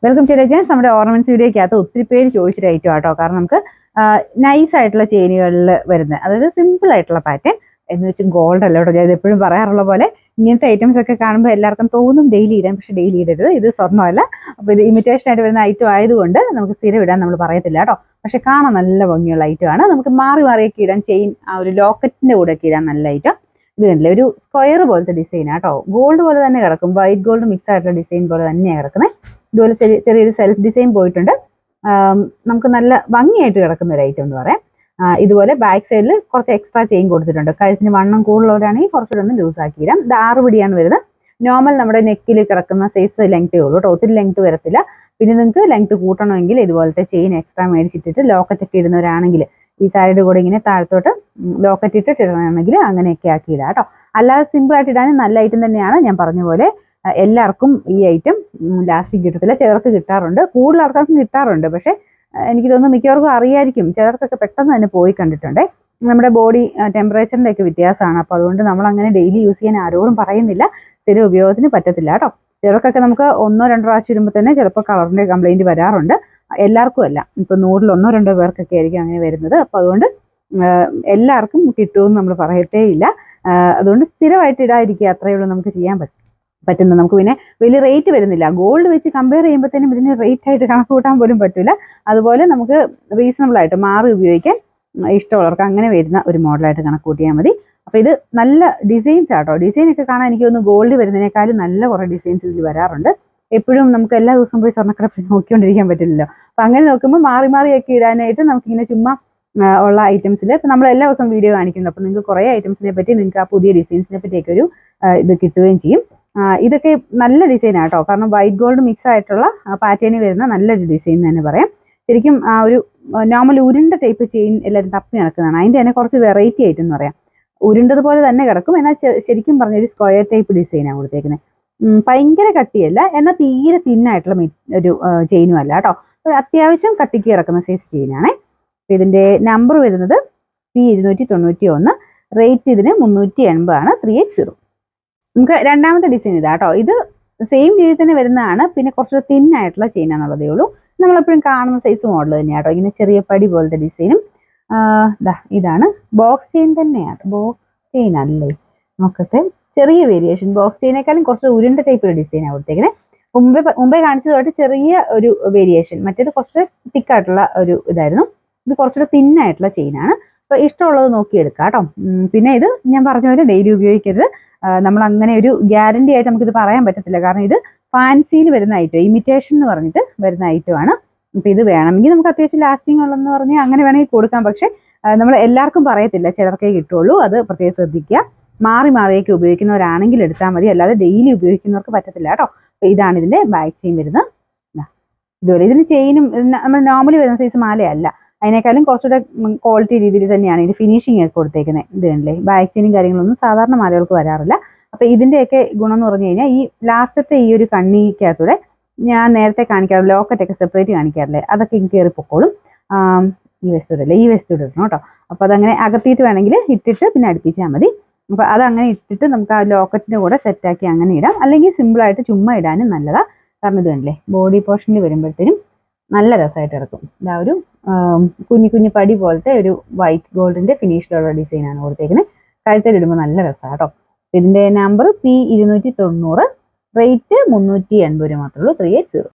Welcome to chance. നമ്മുടെ ornaments വീഡിയോക്കകത്ത് ഒത്തിരി പേര് ചോദിച്ചൊരു ഐറ്റം ആട്ടോ. കാരണം നമുക്ക് നൈസ് ആയിട്ടുള്ള ചെയിനുകളിൽ വരുന്നത്, അതായത് സിമ്പിൾ ആയിട്ടുള്ള പാറ്റേൺ എന്ന് വെച്ചാൽ ഗോൾഡ് അല്ല കേട്ടോ. ഞാൻ എപ്പോഴും പറയാറുള്ള പോലെ ഇങ്ങനത്തെ ഐറ്റംസ് ഒക്കെ കാണുമ്പോൾ എല്ലാവർക്കും തോന്നും ഡെയിലി ഇടാൻ, പക്ഷെ ഡെയിലി ഇടരുത്. ഇത് സ്വർണ്ണമല്ല. അപ്പോൾ ഇത് ഇമിറ്റേഷൻ ആയിട്ട് വരുന്ന ഐറ്റം ആയതുകൊണ്ട് നമുക്ക് സ്ഥിരം ഇടാൻ നമ്മൾ പറയത്തില്ല കേട്ടോ. പക്ഷെ കാണാൻ നല്ല ഭംഗിയുള്ള ഐറ്റം ആണ്. നമുക്ക് മാറി മാറിയൊക്കെ ഇടാൻ, ചെയിൻ ആ ഒരു ലോക്കറ്റിന്റെ കൂടെ ഒക്കെ ഇടാൻ നല്ല ഐറ്റം. ഇത് കണ്ടില്ലേ, ഒരു സ്ക്വയർ പോലത്തെ ഡിസൈൻ ആട്ടോ. ഗോൾഡ് പോലെ തന്നെ കിടക്കും, വൈറ്റ് ഗോൾഡ് മിക്സ് ആയിട്ടുള്ള ഡിസൈൻ പോലെ തന്നെയാണ് കിടക്കുന്നത്. ഇതുപോലെ ചെറിയൊരു സെൽഫ് ഡിസൈൻ പോയിട്ടുണ്ട്. നമുക്ക് നല്ല ഭംഗിയായിട്ട് കിടക്കുന്ന ഒരു ഐറ്റം എന്ന് പറയാം. ഇതുപോലെ ബാക്ക് സൈഡിൽ കുറച്ച് എക്സ്ട്രാ ചെയിൻ കൊടുത്തിട്ടുണ്ട്. കഴുത്തിന് വണ്ണം കൂടുതലുള്ളവരാണെങ്കിൽ കുറച്ചുകൂടെ ഒന്ന് ലൂസ് ആക്കിയിടാം. ഇത് 6 പിടിയാണ് വരുന്നത്. നോർമൽ നമ്മുടെ നെക്കിൽ കിടക്കുന്ന സൈസ് ലെങ്തേ ഉള്ളൂ കേട്ടോ, ഒത്തിരി ലെങ്ത് വരത്തില്ല. പിന്നെ നിങ്ങൾക്ക് ലെങ്ത് കൂട്ടണമെങ്കിൽ ഇതുപോലത്തെ ചെയിൻ എക്സ്ട്രാ മേടിച്ചിട്ടിട്ട് ലോക്കറ്റ് ഒക്കെ ഇടുന്നവരാണെങ്കിൽ ഈ സൈഡ് കൂടെ ഇങ്ങനെ താഴത്തോട്ട് ലോക്കറ്റ് ഇട്ടിട്ട് ഇടണമെങ്കിൽ അങ്ങനെയൊക്കെ ആക്കി ഇടാം കേട്ടോ. അല്ലാതെ സിമ്പിൾ ആയിട്ട് ഇടാനും നല്ല ഐറ്റം തന്നെയാണ്. ഞാൻ പറഞ്ഞ പോലെ എല്ലാവർക്കും ഈ ഐറ്റം ലാസ്റ്റിക് കിട്ടത്തില്ല, ചിലർക്ക് കിട്ടാറുണ്ട്, കൂടുതൽ ആൾക്കാർക്കും കിട്ടാറുണ്ട്. പക്ഷെ എനിക്ക് തോന്നുന്നു മിക്കവർക്കും അറിയായിരിക്കും, ചിലർക്കൊക്കെ പെട്ടെന്ന് തന്നെ പോയി കണ്ടിട്ടുണ്ട്. നമ്മുടെ ബോഡി ടെമ്പറേച്ചറിന്റെ ഒക്കെ വ്യത്യാസമാണ്. അപ്പോൾ അതുകൊണ്ട് നമ്മൾ അങ്ങനെ ഡെയിലി യൂസ് ചെയ്യാൻ ആരോടും പറയുന്നില്ല, സ്ഥിര ഉപയോഗത്തിന് പറ്റത്തില്ല കേട്ടോ. ചിലർക്കൊക്കെ നമുക്ക് 1-2 പ്രാവശ്യം ഇടുമ്പോൾ തന്നെ ചിലപ്പോൾ കളറിന്റെ കംപ്ലൈന്റ് വരാറുണ്ട്. എല്ലാവർക്കും അല്ല, ഇപ്പൊ 100-2 പേർക്കൊക്കെ ആയിരിക്കും അങ്ങനെ വരുന്നത്. അപ്പൊ അതുകൊണ്ട് എല്ലാവർക്കും കിട്ടുമെന്ന് നമ്മൾ പറയത്തേ ഇല്ല. അതുകൊണ്ട് സ്ഥിരമായിട്ട് ഇടാതിരിക്കുക, അത്രയേ ഉള്ളൂ നമുക്ക് ചെയ്യാൻ പറ്റുന്നത്. നമുക്ക് പിന്നെ വലിയ റേറ്റ് വരുന്നില്ല. ഗോൾഡ് വെച്ച് കമ്പയർ ചെയ്യുമ്പോഴത്തേനും ഇതിന് റേറ്റ് ആയിട്ട് കണക്ക് കൂട്ടാൻ പോലും പറ്റില്ല. അതുപോലെ നമുക്ക് റീസണബിൾ ആയിട്ട് മാറി ഉപയോഗിക്കാൻ ഇഷ്ടമുള്ളവർക്ക് അങ്ങനെ വരുന്ന ഒരു മോഡലായിട്ട് കണക്ക് കൂട്ടിയാൽ മതി. അപ്പൊ ഇത് നല്ല ഡിസൈൻസ് ആട്ടോ. ഡിസൈൻ ഒക്കെ കാണാൻ എനിക്ക് തോന്നുന്നു ഗോൾഡ് വരുന്നതിനേക്കാളും നല്ല കുറെ ഡിസൈൻസ് ഇതിൽ വരാറുണ്ട്. എപ്പോഴും നമുക്ക് എല്ലാ ദിവസവും പോയി സ്വർണ്ണക്കട നോക്കിക്കൊണ്ടിരിക്കാൻ പറ്റില്ലല്ലോ. അപ്പൊ അങ്ങനെ നോക്കുമ്പോൾ മാറി മാറിയൊക്കെ ഇടാനായിട്ട് നമുക്കിങ്ങനെ ചുമ്മാ ഉള്ള ഐറ്റംസിൽ ഇപ്പം നമ്മൾ എല്ലാ ദിവസവും വീഡിയോ കാണിക്കുന്നത്. അപ്പോൾ നിങ്ങൾക്ക് കുറേ ഐറ്റംസിനെ പറ്റി, നിങ്ങൾക്ക് ആ പുതിയ ഡിസൈൻസിനെ പറ്റിയൊക്കെ ഒരു ഇത് കിട്ടുകയും ചെയ്യും. ഇതൊക്കെ നല്ല ഡിസൈൻ ആട്ടോ. കാരണം വൈറ്റ് ഗോൾഡ് മിക്സ് ആയിട്ടുള്ള പാറ്റേണിൽ വരുന്ന നല്ലൊരു ഡിസൈൻ തന്നെ പറയാം. ശരിക്കും ആ ഒരു നോർമൽ ഉരുണ്ട ടൈപ്പ് ചെയിൻ എല്ലാവരും തപ്പി നടക്കുന്നതാണ്. അതിൻ്റെ തന്നെ കുറച്ച് വെറൈറ്റി ആയിട്ടെന്ന് പറയാം. ഉരുണ്ടതുപോലെ തന്നെ കിടക്കും, എന്നാൽ ശരിക്കും പറഞ്ഞൊരു സ്ക്വയർ ടൈപ്പ് ഡിസൈനാണ് കൊടുത്തേക്കുന്നത്. ഭയങ്കര കട്ടിയല്ല, എന്നാൽ തീരെ തിന്നായിട്ടുള്ള ഒരു ചെയിനും അല്ല കേട്ടോ. അത്യാവശ്യം കട്ടിക്ക് കിടക്കുന്ന സൈസ് ചെയിനാണ്. ഇതിന്റെ നമ്പർ വരുന്നത് P291. റേറ്റ് ഇതിന് 380 ആണ്. 380. നമുക്ക് രണ്ടാമത്തെ ഡിസൈൻ ഇതാ കേട്ടോ. ഇത് സെയിം രീതിയിൽ തന്നെ വരുന്നതാണ്, പിന്നെ കുറച്ച് തിന്നായിട്ടുള്ള ചെയിനാണെന്നുള്ളതേ ഉള്ളൂ. നമ്മളെപ്പോഴും കാണുന്ന സൈസ് മോഡൽ തന്നെയാട്ടോ. ഇങ്ങനെ ചെറിയ പടി പോലത്തെ ഡിസൈനും. ഇതാണ് ബോക്സ് ചെയിൻ തന്നെയാണ്. ബോക്സ് ചെയിൻ അല്ലേ, നോക്കട്ടെ. ചെറിയ വേരിയേഷൻ, ബോക്സ് ചെയിനേക്കാളും കുറച്ച് ഉരുണ്ട ടൈപ്പ് ഒരു ഡിസൈനാണ് കൊടുത്തേക്കുന്നത്. മുമ്പേ കാണിച്ചതുമായിട്ട് ചെറിയ ഒരു വേരിയേഷൻ. മറ്റേത് കുറച്ച് തിക്കായിട്ടുള്ള ഒരു ഇതായിരുന്നു. ഇത് കുറച്ചുകൂടെ തിന്നായിട്ടുള്ള ചെയിനാണ്. അപ്പോൾ ഇഷ്ടമുള്ളത് നോക്കിയെടുക്കാം കേട്ടോ. പിന്നെ ഇത് ഞാൻ പറഞ്ഞ പോലെ ഡെയിലി ഉപയോഗിക്കരുത്. നമ്മൾ അങ്ങനെ ഒരു ഗ്യാരണ്ടി ആയിട്ട് നമുക്കിത് പറയാൻ പറ്റത്തില്ല. കാരണം ഇത് ഫാൻസിയിൽ വരുന്ന ഐറ്റം, ഇമിറ്റേഷൻ എന്ന് പറഞ്ഞിട്ട് വരുന്ന ഐറ്റമാണ്. അപ്പോൾ ഇത് വേണമെങ്കിൽ നമുക്ക് അത്യാവശ്യം ലാസ്റ്റിംഗ് ഉള്ളതെന്ന് പറഞ്ഞാൽ അങ്ങനെ വേണമെങ്കിൽ കൊടുക്കാം. പക്ഷേ നമ്മൾ എല്ലാവർക്കും പറയത്തില്ല, ചിലർക്കേ കിട്ടുള്ളൂ. അത് പ്രത്യേകം ശ്രദ്ധിക്കുക. മാറി മാറിയൊക്കെ ഉപയോഗിക്കുന്നവരാണെങ്കിൽ എടുത്താൽ മതി, അല്ലാതെ ഡെയിലി ഉപയോഗിക്കുന്നവർക്ക് പറ്റത്തില്ല കേട്ടോ. അപ്പോൾ ഇതാണ് ഇതിന്റെ ബാക്ക് ചെയിൻ വരുന്നത്. ഇതുപോലെ ഇതിന് ചെയിനും നമ്മൾ നോർമലി വരുന്ന സൈസ് മാലയല്ല, അതിനേക്കാളും കുറച്ചുകൂടെ ക്വാളിറ്റി രീതിയിൽ തന്നെയാണ് ഇത് ഫിനിഷിംഗ് ഒക്കെ കൊടുത്തേക്കുന്നത്. ഇത് കണ്ടില്ലേ, ബാക്ക് ചെയിനും കാര്യങ്ങളൊന്നും സാധാരണ മാലകൾക്ക് വരാറില്ല. അപ്പോൾ ഇതിന്റെയൊക്കെ ഗുണം എന്ന് പറഞ്ഞു കഴിഞ്ഞാൽ ഈ ലാസ്റ്റത്തെ ഈ ഒരു കണ്ണിക്കകത്തൂടെ ഞാൻ നേരത്തെ കാണിക്കാറ് ലോക്കറ്റൊക്കെ സെപ്പറേറ്റ് കാണിക്കാറില്ലേ, അതൊക്കെ എനിക്ക് കയറി പൊക്കോളും. ഈ വെസ്റ്റൂടല്ലേ, ഈ വെസ്റ്റൂട് ഇടണം കേട്ടോ. അപ്പോൾ അതങ്ങനെ അകത്തിയിട്ട് വേണമെങ്കിൽ ഇട്ടിട്ട് പിന്നെ അടുപ്പിച്ചാൽ മതി. അപ്പോൾ അതങ്ങനെ ഇട്ടിട്ട് നമുക്ക് ആ ലോക്കറ്റിൻ്റെ കൂടെ സെറ്റാക്കി അങ്ങനെ ഇടാം. അല്ലെങ്കിൽ സിമ്പിളായിട്ട് ചുമ്മാ ഇടാനും നല്ലതാണ്. കാരണം ഇത് കണ്ടില്ലേ, ബോഡി പോർഷനിൽ വരുമ്പോഴത്തേനും നല്ല രസമായിട്ട് ഇറക്കും. ഇതാ ഒരു കുഞ്ഞു കുഞ്ഞു പടി പോലത്തെ ഒരു വൈറ്റ് ഗോൾഡിന്റെ ഫിനിഷിലുള്ള ഡിസൈനാണ് കൊടുത്തേക്കുന്നത്. കഴുത്തിലിടുമ്പോൾ നല്ല രസമാണ് കേട്ടോ. ഇതിന്റെ നമ്പർ P290. റേറ്റ് 380 മാത്രമേ ഉള്ളൂ. 380.